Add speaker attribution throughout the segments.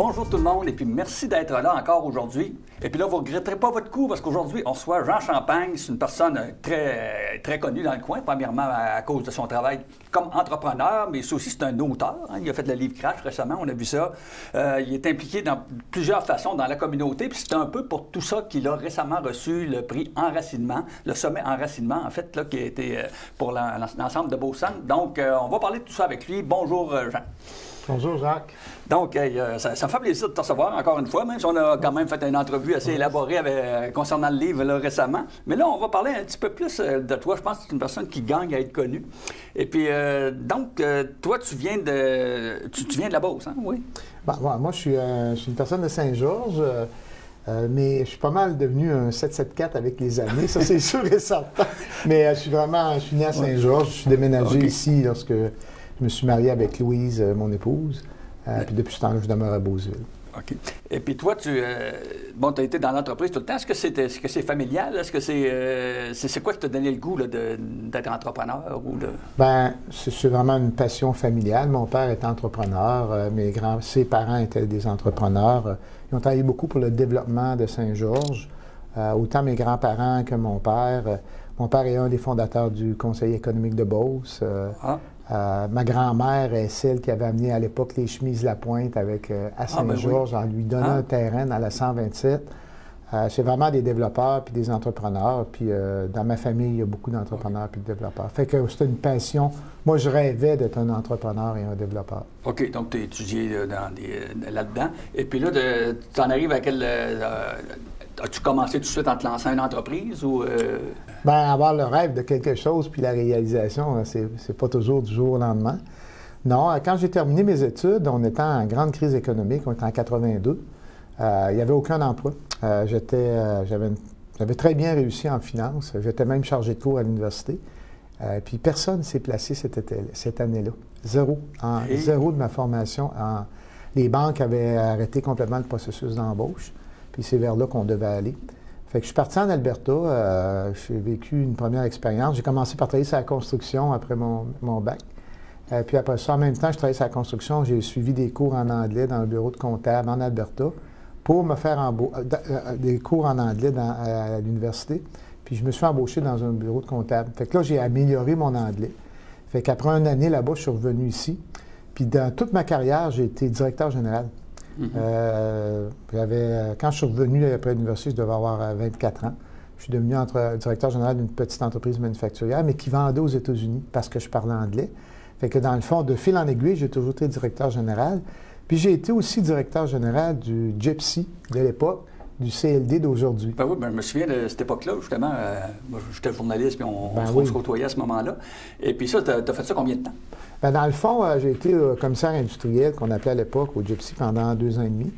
Speaker 1: bonjour tout le monde, et puis merci d'être là encore aujourd'hui. Et puis là, vous ne regretterez pas votre coup, parce qu'aujourd'hui, on reçoit Jean Champagne. C'est une personne très connue dans le coin, premièrement à cause de son travail comme entrepreneur, mais aussi c'est un auteur. Hein. Il a fait le livre Crash récemment, on a vu ça. Il est impliqué dans plusieurs façons dans la communauté, puis c'est un peu pour tout ça qu'il a récemment reçu le prix Enracinement, le sommet Enracinement, en fait, là, qui a été pour l'ensemble de Beaucentre. Donc, on va parler de tout ça avec lui. Bonjour, Jean.
Speaker 2: Bonjour, Jacques.
Speaker 1: Donc, ça me fait plaisir de te recevoir encore une fois, même si on a quand même fait une entrevue assez élaborée concernant le livre là, récemment. Mais là, on va parler un petit peu plus de toi. Je pense que tu es une personne qui gagne à être connue. Et puis, toi, tu viens de la Beauce, hein? Oui?
Speaker 2: Ben, moi, je suis une personne de Saint-Georges, mais je suis pas mal devenu un 774 avec les années, ça c'est sûr et certain. Mais je suis né à Saint-Georges, je suis déménagé ici lorsque je me suis marié avec Louise, mon épouse. Puis depuis ce temps-là, je demeure à Beauceville.
Speaker 1: OK. Et puis toi, tu as été dans l'entreprise tout le temps. Est-ce que c'est familial? Est-ce que c'est quoi qui t'a donné le goût d'être entrepreneur?
Speaker 2: Bien, c'est vraiment une passion familiale. Mon père était entrepreneur. Ses parents étaient des entrepreneurs. Ils ont travaillé beaucoup pour le développement de Saint-Georges. Autant mes grands-parents que mon père. Mon père est un des fondateurs du Conseil économique de Beauce. Ma grand-mère est celle qui avait amené à l'époque les chemises Lapointe à Saint-Georges en lui donnant un terrain dans la 127. C'est vraiment des développeurs puis des entrepreneurs. Puis dans ma famille, il y a beaucoup d'entrepreneurs puis de développeurs. Fait que c'est une passion. Moi, je rêvais d'être un entrepreneur et un développeur.
Speaker 1: OK. Donc, tu as étudié là-dedans. Et puis là, tu en arrives à quel... As-tu commencé tout de suite en te lançant une entreprise ou...
Speaker 2: Bien, avoir le rêve de quelque chose puis la réalisation, c'est pas toujours du jour au lendemain. Non, quand j'ai terminé mes études, on était en grande crise économique, on était en 82. Il n'y avait aucun emploi. J'avais très bien réussi en finance. J'étais même chargé de cours à l'université. Puis personne ne s'est placé cette année-là. Zéro. Zéro de ma formation. Les banques avaient arrêté complètement le processus d'embauche. Puis c'est vers là qu'on devait aller. Fait que je suis parti en Alberta. J'ai vécu une première expérience. J'ai commencé par travailler sur la construction après mon bac. Puis après ça, en même temps, je travaillais sur la construction. J'ai suivi des cours en anglais dans le bureau de comptable en Alberta pour me faire des cours en anglais à l'université. Puis je me suis embauché dans un bureau de comptable. Fait que là, j'ai amélioré mon anglais. Fait qu'après une année là-bas, je suis revenu ici. Puis dans toute ma carrière, j'ai été directeur général. Quand je suis revenu après l'université, je devais avoir 24 ans. Je suis devenu directeur général d'une petite entreprise manufacturière, mais qui vendait aux États-Unis parce que je parlais anglais. Fait que dans le fond, de fil en aiguille, j'ai toujours été directeur général. Puis j'ai été aussi directeur général du Gypsy de l'époque, du CLD d'aujourd'hui.
Speaker 1: Ben oui, je me souviens de cette époque-là, justement. Moi, j'étais journaliste, puis on se côtoyait à ce moment-là. Et puis ça, tu as fait ça combien de temps?
Speaker 2: Bien, dans le fond, j'ai été commissaire industriel, qu'on appelait à l'époque au Gypsy, pendant 2 ans et demi.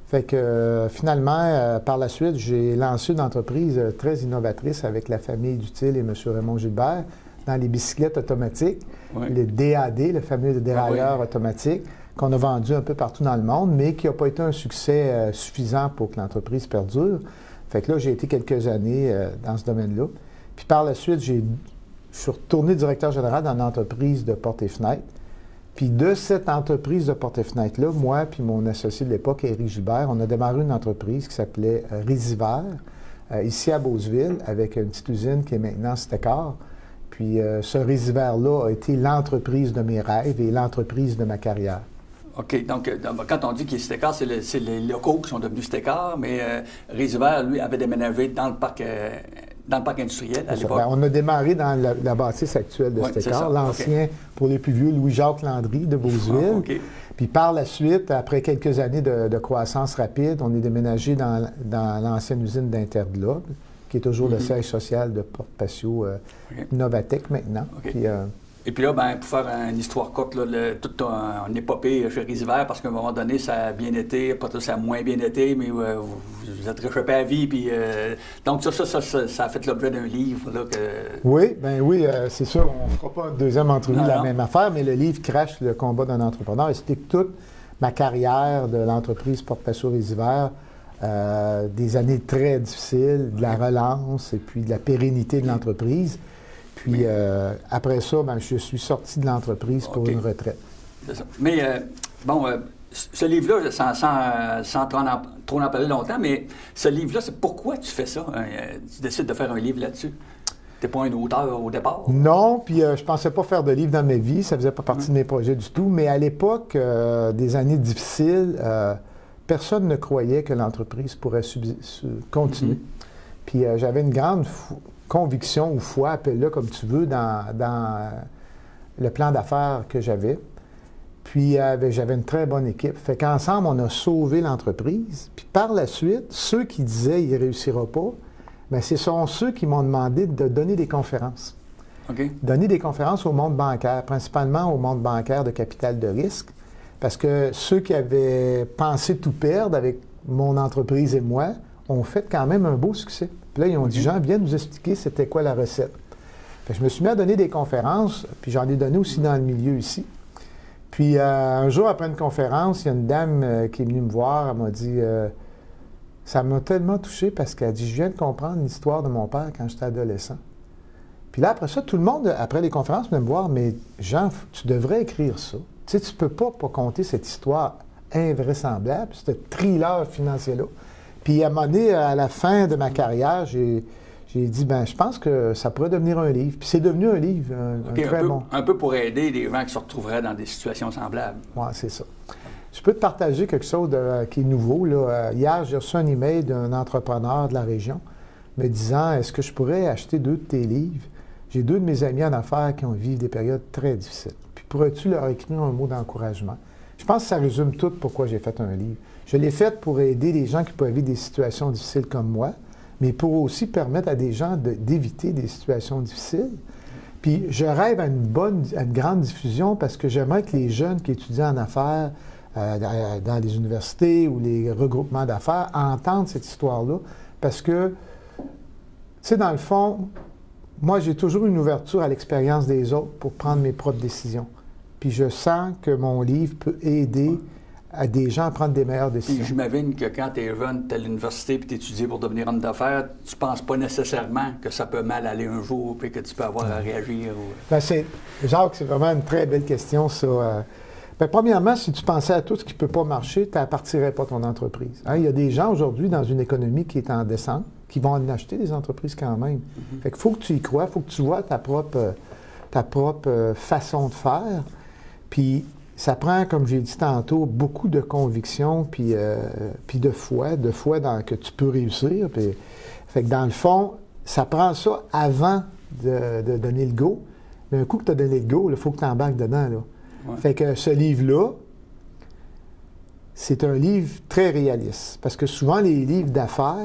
Speaker 2: Fait que finalement, par la suite, j'ai lancé une entreprise très innovatrice avec la famille Dutil et M. Raymond Gilbert dans les bicyclettes automatiques, le DAD, le fameux dérailleur automatique, qu'on a vendu un peu partout dans le monde, mais qui n'a pas été un succès suffisant pour que l'entreprise perdure. Fait que là, j'ai été quelques années dans ce domaine-là. Puis par la suite, je suis retourné directeur général dans une entreprise de portes et fenêtres. Puis de cette entreprise de portes et fenêtres-là, moi puis mon associé de l'époque, Éric Gilbert, on a démarré une entreprise qui s'appelait Résiver, ici à Beauceville, avec une petite usine qui est maintenant Stécor. Puis ce Résiver-là a été l'entreprise de mes rêves et l'entreprise de ma carrière.
Speaker 1: OK. Donc, quand on dit qu'il est Stécor, c'est les locaux qui sont devenus Stécor, mais Résiver, lui, avait déménagé dans le parc industriel à l'époque.
Speaker 2: On a démarré dans la bâtisse actuelle de Stécor, l'ancien, pour les plus vieux, Louis-Jacques Landry de Beauceville. Puis par la suite, après quelques années de croissance rapide, on est déménagé dans l'ancienne usine d'Interglobe, qui est toujours le siège social de Porte Patio Novatec maintenant.
Speaker 1: Et puis là, pour faire une histoire courte, toute une épopée chez Résiver, parce qu'à un moment donné, ça a bien été, pas tout, ça a moins bien été, mais vous êtes réchappé à vie. Puis, donc ça a fait l'objet d'un livre. Là,
Speaker 2: Oui, c'est sûr, on ne fera pas une deuxième entrevue de la même affaire, mais le livre Crash, le combat d'un entrepreneur, explique toute ma carrière de l'entreprise Porte Patio Résiver, des années très difficiles, de la relance et puis de la pérennité de l'entreprise. Puis après ça, je suis sorti de l'entreprise pour une retraite.
Speaker 1: C'est ça. Mais ce livre-là, sans trop en parler longtemps, mais ce livre-là, c'est pourquoi tu fais ça? Tu décides de faire un livre là-dessus? Tu n'es pas un auteur au départ?
Speaker 2: Non, puis je pensais pas faire de livre dans ma vie. Ça faisait pas partie de mes projets du tout. Mais à l'époque, des années difficiles, personne ne croyait que l'entreprise pourrait continuer. Puis j'avais une grande conviction ou foi, appelle-le comme tu veux, dans le plan d'affaires que j'avais. Puis j'avais une très bonne équipe. Fait qu'ensemble, on a sauvé l'entreprise. Puis par la suite, ceux qui disaient qu'il ne réussira pas, bien, ce sont ceux qui m'ont demandé de donner des conférences.
Speaker 1: OK.
Speaker 2: Donner des conférences au monde bancaire, principalement au monde bancaire de capital de risque. Parce que ceux qui avaient pensé tout perdre avec mon entreprise et moi ont fait quand même un beau succès. Puis là, ils ont dit, Jean, viens nous expliquer c'était quoi la recette. Fait que je me suis mis à donner des conférences, puis j'en ai donné aussi dans le milieu ici. Puis un jour, après une conférence, il y a une dame qui est venue me voir, elle m'a dit, ça m'a tellement touché parce qu'elle a dit, je viens de comprendre l'histoire de mon père quand j'étais adolescent. Puis là, après ça, tout le monde, après les conférences, venait me voir, mais Jean, tu devrais écrire ça. Tu sais, tu peux pas conter cette histoire invraisemblable, ce thriller financier-là. Puis à un moment donné, à la fin de ma carrière, j'ai dit, ben je pense que ça pourrait devenir un livre. Puis c'est devenu un livre, un très bon.
Speaker 1: Un peu pour aider les gens qui se retrouveraient dans des situations semblables.
Speaker 2: Oui, c'est ça. Je peux te partager quelque chose qui est nouveau. Là. Hier, j'ai reçu un email d'un entrepreneur de la région me disant, est-ce que je pourrais acheter 2 de tes livres? J'ai 2 de mes amis en affaires qui ont vécu des périodes très difficiles. Puis pourrais-tu leur écrire un mot d'encouragement? Je pense que ça résume tout pourquoi j'ai fait un livre. Je l'ai fait pour aider les gens qui peuvent vivre des situations difficiles comme moi, mais pour aussi permettre à des gens d'éviter des situations difficiles. Puis je rêve à une grande diffusion parce que j'aimerais que les jeunes qui étudient en affaires dans les universités ou les regroupements d'affaires entendent cette histoire-là. Parce que, tu sais, dans le fond, moi, j'ai toujours une ouverture à l'expérience des autres pour prendre mes propres décisions. Puis je sens que mon livre peut aider à des gens à prendre des meilleures décisions.
Speaker 1: Puis j'imagine que quand tu es jeune, tu es à l'université puis tu étudies pour devenir homme d'affaires, tu ne penses pas nécessairement que ça peut mal aller un jour puis que tu peux avoir à réagir. Ou...
Speaker 2: Bien, Jacques, c'est vraiment une très belle question, ça. Bien, premièrement, si tu pensais à tout ce qui ne peut pas marcher, tu n'appartirais pas ton entreprise. Hein? Il y a des gens aujourd'hui dans une économie qui est en descente qui vont en acheter des entreprises quand même. Fait qu'il faut que tu y crois, il faut que tu vois ta propre façon de faire. Puis ça prend, comme j'ai dit tantôt, beaucoup de conviction puis de foi que tu peux réussir. Puis, fait que dans le fond, ça prend ça avant de donner le go. Mais un coup que tu as donné le go, il faut que tu embarques dedans. Là. Ouais. Fait que ce livre-là, c'est un livre très réaliste. Parce que souvent, les livres d'affaires,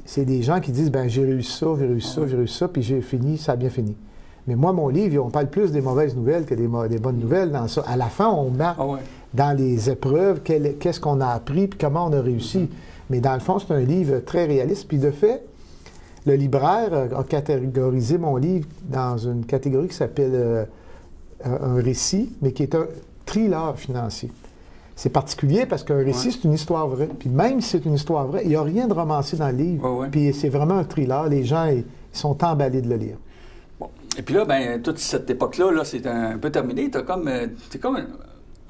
Speaker 2: c'est des gens qui disent, ben j'ai réussi ça, puis j'ai fini, ça a bien fini. Mais moi, mon livre, on parle plus des mauvaises nouvelles que des bonnes nouvelles dans ça. À la fin, on marque dans les épreuves qu'est-ce qu'on a appris puis comment on a réussi. Mais dans le fond, c'est un livre très réaliste. Puis de fait, le libraire a catégorisé mon livre dans une catégorie qui s'appelle un récit, mais qui est un thriller financier. C'est particulier parce qu'un récit, c'est une histoire vraie. Puis même si c'est une histoire vraie, il n'y a rien de romancé dans le livre. Puis c'est vraiment un thriller. Les gens, ils sont emballés de le lire.
Speaker 1: Bon. Et puis là, ben toute cette époque-là, là, c'est un peu terminé. T'es comme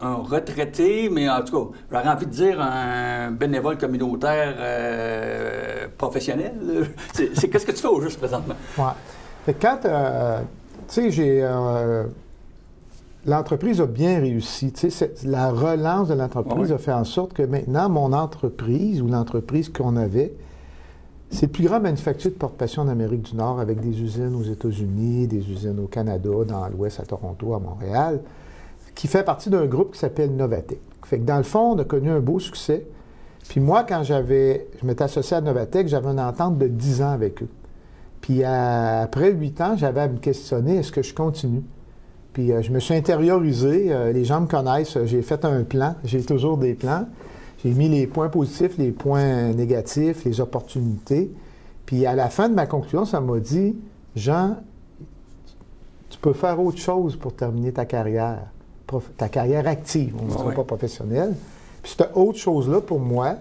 Speaker 1: un retraité, mais en tout cas, j'aurais envie de dire un bénévole communautaire professionnel. Qu'est-ce que tu fais au juste présentement?
Speaker 2: Oui. Fait que quand, tu sais, l'entreprise a bien réussi. Tu sais, la relance de l'entreprise a fait en sorte que maintenant, mon entreprise ou l'entreprise qu'on avait, c'est le plus grand manufacturier de porte-passion en Amérique du Nord avec des usines aux États-Unis, des usines au Canada, dans l'Ouest, à Toronto, à Montréal, qui fait partie d'un groupe qui s'appelle Novatec. Fait que dans le fond, on a connu un beau succès. Puis moi, quand je m'étais associé à Novatec, j'avais une entente de 10 ans avec eux. Puis après 8 ans, j'avais à me questionner, est-ce que je continue? Puis je me suis intériorisé, les gens me connaissent, j'ai fait un plan, j'ai toujours des plans. J'ai mis les points positifs, les points négatifs, les opportunités. Puis à la fin de ma conclusion, ça m'a dit, Jean, tu peux faire autre chose pour terminer ta carrière active, on ne dira pas professionnelle. Puis cette autre chose-là, pour moi,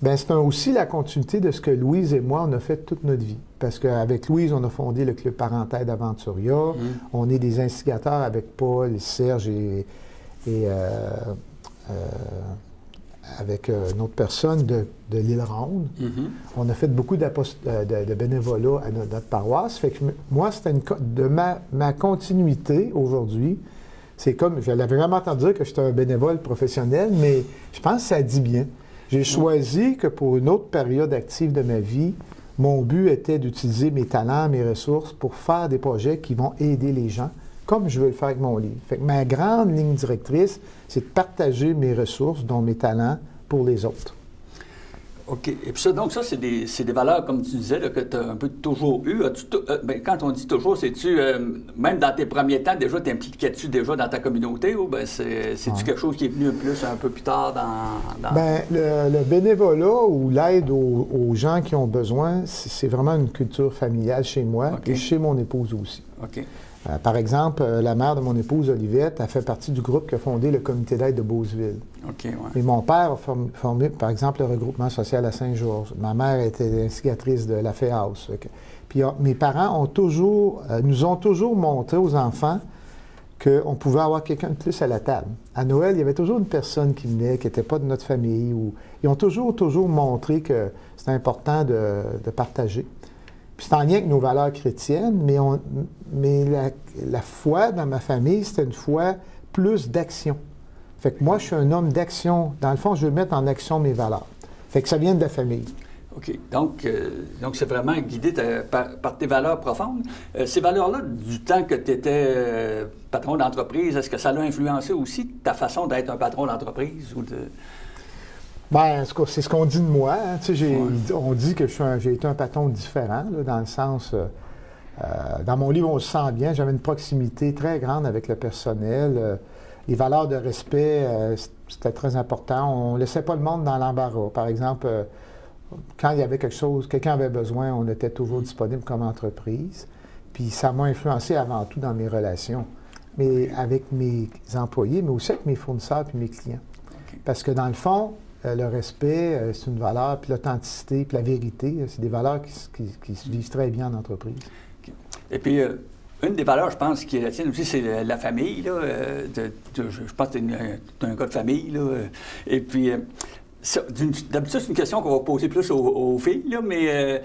Speaker 2: bien, c'est aussi la continuité de ce que Louise et moi, on a fait toute notre vie. Parce qu'avec Louise, on a fondé le Club parental d'Aventuria. On est des instigateurs avec Paul, Serge et avec une autre personne de l'île Ronde. On a fait beaucoup de bénévolat à notre paroisse. Fait que moi, c'était de ma continuité aujourd'hui. C'est comme, je l'avais vraiment entendu dire que j'étais un bénévole professionnel, mais je pense que ça dit bien. J'ai choisi que pour une autre période active de ma vie, mon but était d'utiliser mes talents, mes ressources pour faire des projets qui vont aider les gens, comme je veux le faire avec mon livre. Fait que ma grande ligne directrice, c'est de partager mes ressources, dont mes talents, pour les autres.
Speaker 1: OK. Et puis ça, donc ça, c'est des valeurs, comme tu disais, là, que tu as un peu toujours eues. Quand on dit toujours, c'est-tu, même dans tes premiers temps, déjà, t'impliquais-tu déjà dans ta communauté ou bien c'est-tu quelque chose qui est venu un peu plus tard dans...
Speaker 2: Bien, le bénévolat ou l'aide aux gens qui ont besoin, c'est vraiment une culture familiale chez moi et chez mon épouse aussi.
Speaker 1: OK.
Speaker 2: Par exemple, la mère de mon épouse, Olivette, a fait partie du groupe qui a fondé le comité d'aide de Beauceville.
Speaker 1: OK, ouais.
Speaker 2: Et mon père a formé, par exemple, le regroupement social à Saint-Georges. Ma mère était instigatrice de la FEHAUS. Puis mes parents nous ont toujours montré aux enfants qu'on pouvait avoir quelqu'un de plus à la table. À Noël, il y avait toujours une personne qui venait, qui n'était pas de notre famille. Ils ont toujours montré que c'était important de partager. Puis c'est en lien avec nos valeurs chrétiennes, mais la foi dans ma famille, c'était une foi plus d'action. Fait que moi, je suis un homme d'action. Dans le fond, je veux mettre en action mes valeurs. Fait que ça vient de la famille.
Speaker 1: OK. Donc c'est vraiment guidé par tes valeurs profondes. Ces valeurs-là, du temps que tu étais patron d'entreprise, est-ce que ça l'a influencé aussi ta façon d'être un patron d'entreprise ou de...
Speaker 2: Bien, c'est ce qu'on dit de moi. Hein. Tu sais, on dit que j'ai été un patron différent, là, dans le sens... dans mon livre, on se sent bien. J'avais une proximité très grande avec le personnel. Les valeurs de respect, c'était très important. On ne laissait pas le monde dans l'embarras. Par exemple, quand il y avait quelque chose, quelqu'un avait besoin, on était toujours disponible comme entreprise. Puis ça m'a influencé avant tout dans mes relations, mais avec mes employés, mais aussi avec mes fournisseurs et mes clients. Okay. Parce que dans le fond, le respect, c'est une valeur, puis l'authenticité, puis la vérité, c'est des valeurs qui se vivent très bien en entreprise.
Speaker 1: Okay. Et puis, une des valeurs, je pense, qui est la tienne aussi, c'est la famille. Là, je pense que tu es un gars de famille. Là, et puis, d'habitude, c'est une question qu'on va poser plus aux filles, là, mais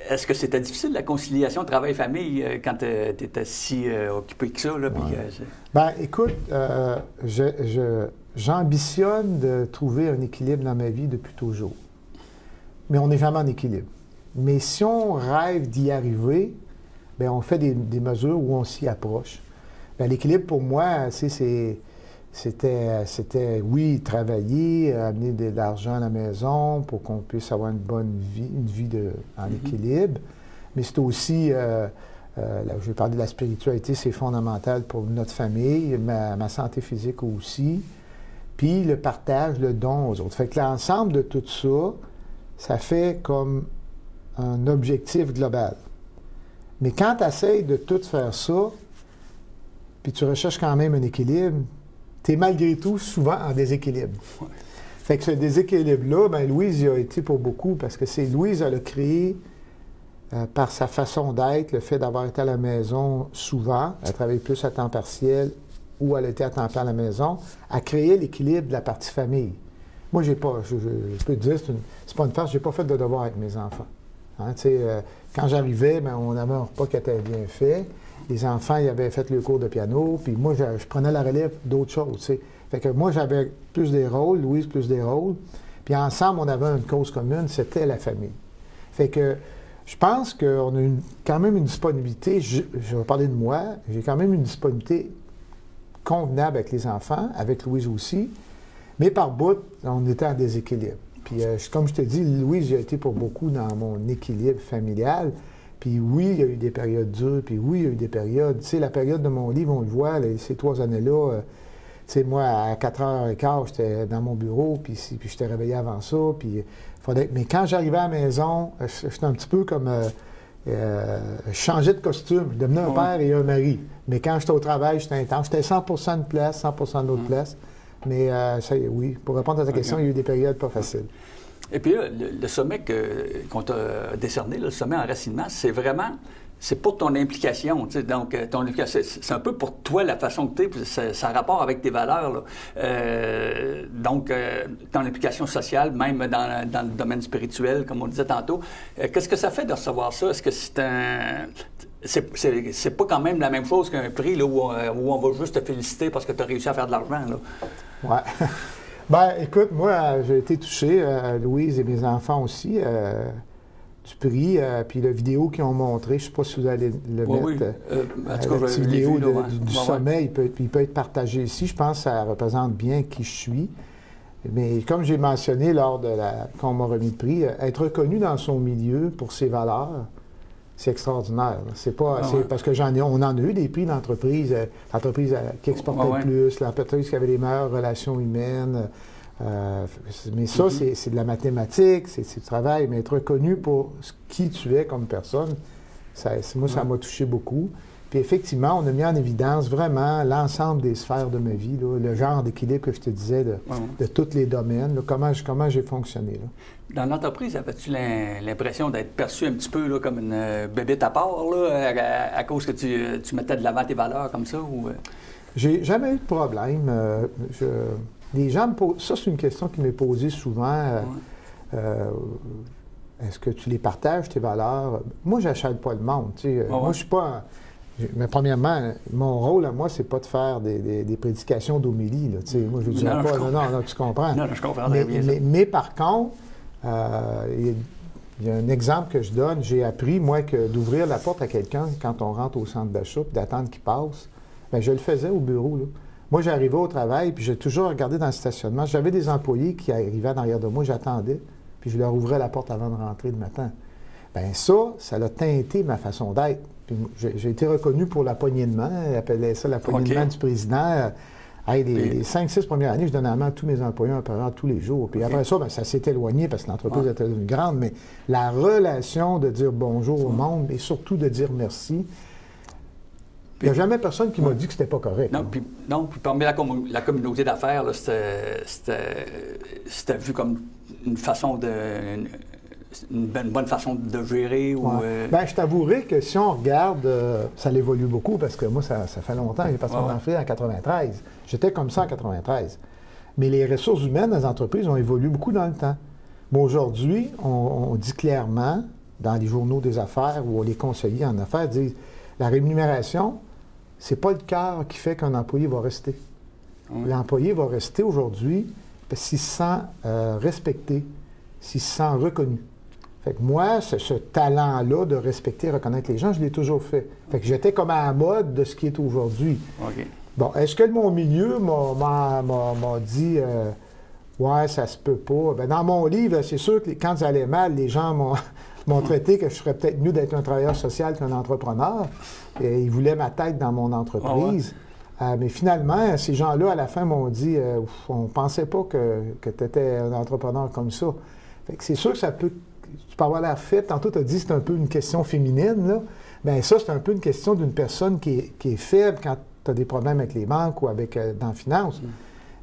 Speaker 1: est-ce que c'était difficile, la conciliation travail-famille, quand tu étais si occupé que ça? Là,
Speaker 2: Bien, écoute, j'ambitionne de trouver un équilibre dans ma vie depuis toujours. Mais on n'est jamais en équilibre. Mais si on rêve d'y arriver, bien, on fait des mesures où on s'y approche. Bien, l'équilibre, pour moi, c'était, oui, travailler, amener de l'argent à la maison pour qu'on puisse avoir une bonne vie, une vie en équilibre. Mais c'est aussi, là, je vais parler de la spiritualité, c'est fondamental pour notre famille, ma santé physique aussi. Puis le partage, le don aux autres. Fait que l'ensemble de tout ça, ça fait comme un objectif global. Mais quand tu essaies de tout faire ça, puis tu recherches quand même un équilibre, tu es malgré tout souvent en déséquilibre. Ouais. Fait que ce déséquilibre-là, bien, Louise y a été pour beaucoup, parce que Louise, elle a créé, par sa façon d'être, le fait d'avoir été à la maison souvent, elle travaille plus à temps partiel, ou elle était à temps plein à la maison, a créé l'équilibre de la partie famille. Moi, j'ai pas, je peux te dire, c'est pas une farce, j'ai pas fait de devoir avec mes enfants. Hein, quand j'arrivais, bien, on avait un repas qui était bien fait. Les enfants, ils avaient fait le cours de piano, puis moi, je prenais la relève d'autres choses. T'sais. Fait que moi, j'avais plus des rôles, Louise plus des rôles. Puis ensemble, on avait une cause commune, c'était la famille. Fait que je pense qu'on a quand même une disponibilité, je vais parler de moi, j'ai quand même une disponibilité convenable avec les enfants, avec Louise aussi, mais par bout, on était en déséquilibre. Puis, comme je te dis, Louise, j'ai été pour beaucoup dans mon équilibre familial. Puis oui, il y a eu des périodes dures, puis oui, il y a eu des périodes. Tu sais, la période de mon livre, on le voit, là, ces 3 années-là, tu sais, moi, à 4h15, j'étais dans mon bureau, puis j'étais réveillé avant ça, puis mais quand j'arrivais à la maison, j'étais un petit peu comme... je changeais de costume, je devenais un père et un mari. Mais quand j'étais au travail, j'étais intense. J'étais 100% de place, 100% de l'autre place. Mais ça y est, oui, pour répondre à ta question, il y a eu des périodes pas faciles.
Speaker 1: Et puis là, le sommet qu'on t'a décerné, le sommet enracinement, c'est vraiment c'est pour ton implication. Tu sais, donc, c'est un peu pour toi la façon que tu es, ça a rapport avec tes valeurs. Là. Donc, ton implication sociale, même dans le domaine spirituel, comme on disait tantôt. Qu'est-ce que ça fait de recevoir ça? Est-ce que c'est un... C'est pas quand même la même chose qu'un prix là, où on va juste te féliciter parce que tu as réussi à faire de l'argent.
Speaker 2: Oui. Bien, écoute, moi, j'ai été touché, Louise et mes enfants aussi, du prix, puis la vidéo qu'ils ont montré, je ne sais pas si vous allez le mettre.
Speaker 1: Oui.
Speaker 2: La petite vidéo du sommet, il peut être partagé ici. Je pense que ça représente bien qui je suis. Mais comme j'ai mentionné lors de quand on m'a remis le prix, être reconnu dans son milieu pour ses valeurs, c'est extraordinaire. C'est pas, parce que on en a eu des prix d'entreprise, l'entreprise qui exportait le plus, l'entreprise qui avait les meilleures relations humaines. Mais ça, c'est de la mathématique, c'est du travail, mais être reconnu pour qui tu es comme personne, ça m'a touché beaucoup. Puis effectivement, on a mis en évidence vraiment l'ensemble des sphères de ma vie, là, le genre d'équilibre que je te disais de tous les domaines, là, comment j'ai fonctionné. Là.
Speaker 1: Dans l'entreprise, avais-tu l'impression d'être perçu un petit peu là, comme une bébête à part, là, à cause que tu mettais de l'avant tes valeurs comme ça? Ou...
Speaker 2: J'ai jamais eu de problème. Les gens me posent... Ça, c'est une question qui m'est posée souvent. Est-ce que tu les partages, tes valeurs? Moi, j'achète pas le monde. Moi, je suis pas... Mais premièrement, mon rôle à moi, c'est pas de faire des prédications d'homélie. Moi, je ne dirais pas... Non, tu comprends.
Speaker 1: Non, je comprends très bien ça.
Speaker 2: Mais par contre, il y a un exemple que je donne. J'ai appris, moi, que d'ouvrir la porte à quelqu'un quand on rentre au centre d'achat, puis d'attendre qu'il passe, bien, je le faisais au bureau, là. Moi, j'arrivais au travail, puis j'ai toujours regardé dans le stationnement. J'avais des employés qui arrivaient en arrière de moi, j'attendais, puis je leur ouvrais la porte avant de rentrer le matin. Bien, ça a teinté ma façon d'être. J'ai été reconnu pour la poignée de main, ils appelaient ça la poignée de main du président. Les 5-6 premières années, je donnais la main à tous mes employés un par un tous les jours. Puis après ça, bien, ça s'est éloigné parce que l'entreprise était devenue grande, mais la relation de dire bonjour au monde et surtout de dire merci, il n'y a jamais personne qui m'a dit que c'était pas correct.
Speaker 1: Non, puis parmi la communauté d'affaires, c'était vu comme une façon une bonne façon de gérer? Ou,
Speaker 2: Bien, je t'avouerai que si on regarde, ça évolue beaucoup parce que moi, ça fait longtemps. J'ai passé mon enfant en 93. J'étais comme ça en 93. Mais les ressources humaines des entreprises ont évolué beaucoup dans le temps. Mais aujourd'hui, on dit clairement, dans les journaux des affaires ou les conseillers en affaires disent la rémunération, c'est pas le cœur qui fait qu'un employé va rester. L'employé va rester aujourd'hui s'il se sent respecté, s'il se sent reconnu. Fait que moi, ce talent-là de respecter et reconnaître les gens, je l'ai toujours fait. Fait que j'étais comme à la mode de ce qui est aujourd'hui.
Speaker 1: OK.
Speaker 2: Bon, est-ce que mon milieu m'a dit ouais, ça se peut pas? Bien, dans mon livre, c'est sûr que quand ça allait mal, les gens m'ont traité que je serais peut-être mieux d'être un travailleur social qu'un entrepreneur. Et ils voulaient ma tête dans mon entreprise. Mais finalement, ces gens-là, à la fin, m'ont dit on ne pensait pas que tu étais un entrepreneur comme ça. Fait que c'est sûr que ça peut... Tu peux avoir l'air faible. Tantôt, tu as dit que c'est un peu une question féminine, là. Bien, ça, c'est un peu une question d'une personne qui est faible quand tu as des problèmes avec les banques ou dans la finance.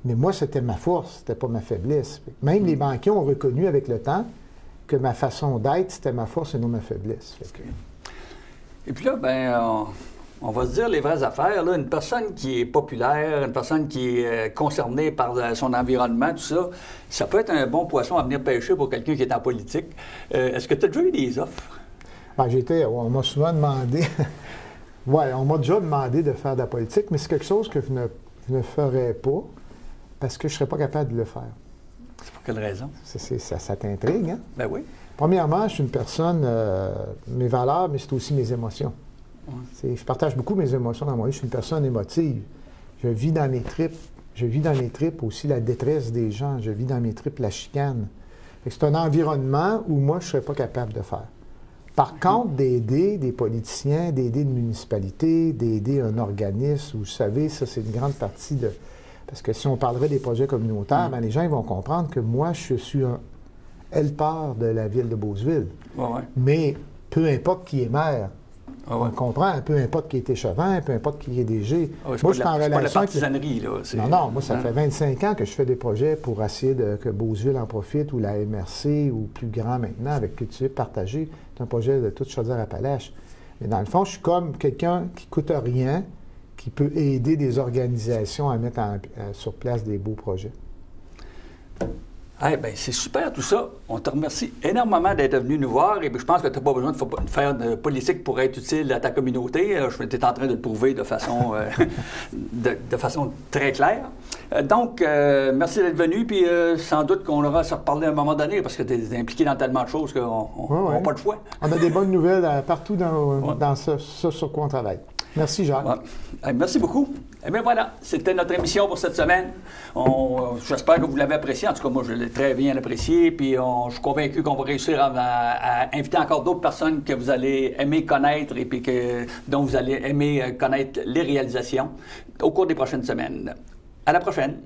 Speaker 2: Mais moi, c'était ma force, c'était pas ma faiblesse. Même les banquiers ont reconnu avec le temps que ma façon d'être, c'était ma force et non ma faiblesse.
Speaker 1: Et puis là, bien, on va se dire les vraies affaires. Là. Une personne qui est populaire, une personne qui est concernée par son environnement, tout ça, ça peut être un bon poisson à venir pêcher pour quelqu'un qui est en politique. Est-ce que tu as déjà eu des offres?
Speaker 2: Bien, on m'a souvent demandé... Oui, on m'a déjà demandé de faire de la politique, mais c'est quelque chose que je ne ferais pas parce que je ne serais pas capable de le faire.
Speaker 1: C'est pour quelle raison?
Speaker 2: Ça t'intrigue, hein?
Speaker 1: Ben oui.
Speaker 2: Premièrement, je suis une personne, mes valeurs, mais c'est aussi mes émotions. Je partage beaucoup mes émotions dans moi. Je suis une personne émotive. Je vis dans mes tripes. Je vis dans mes tripes aussi la détresse des gens. Je vis dans mes tripes la chicane. C'est un environnement où moi, je ne serais pas capable de faire. Par contre, d'aider des politiciens, d'aider une municipalité, d'aider un organisme, vous savez, ça, c'est une grande partie de... Parce que si on parlerait des projets communautaires, bien, les gens ils vont comprendre que moi, je suis un helper de la ville de Beauceville. Mais peu importe qui est maire, on comprend, peu importe qui est échevin, peu importe qui est DG.
Speaker 1: Moi, je suis en relation avec... la partisanerie, là.
Speaker 2: Non, moi, ça fait 25 ans que je fais des projets pour essayer que Beauceville en profite, ou la MRC, ou plus grand maintenant, avec Cultiver Partager. C'est un projet de toute Chaudière-Appalaches. Mais dans le fond, je suis comme quelqu'un qui ne coûte rien, qui peut aider des organisations à mettre sur place des beaux projets.
Speaker 1: Eh bien, c'est super tout ça. On te remercie énormément d'être venu nous voir et je pense que tu n'as pas besoin de faire de politique pour être utile à ta communauté. Je étais en train de le prouver de façon, de façon très claire. Donc, merci d'être venu, puis sans doute qu'on aura à se reparler à un moment donné parce que tu es impliqué dans tellement de choses qu'on n'a pas le choix.
Speaker 2: On a des bonnes nouvelles partout dans ce sur quoi on travaille. Merci, Jacques.
Speaker 1: Ouais. Merci beaucoup. Eh bien voilà, c'était notre émission pour cette semaine. J'espère que vous l'avez apprécié. En tout cas, moi, je l'ai très bien apprécié. Puis je suis convaincu qu'on va réussir à inviter encore d'autres personnes que vous allez aimer connaître et puis dont vous allez aimer connaître les réalisations au cours des prochaines semaines. À la prochaine.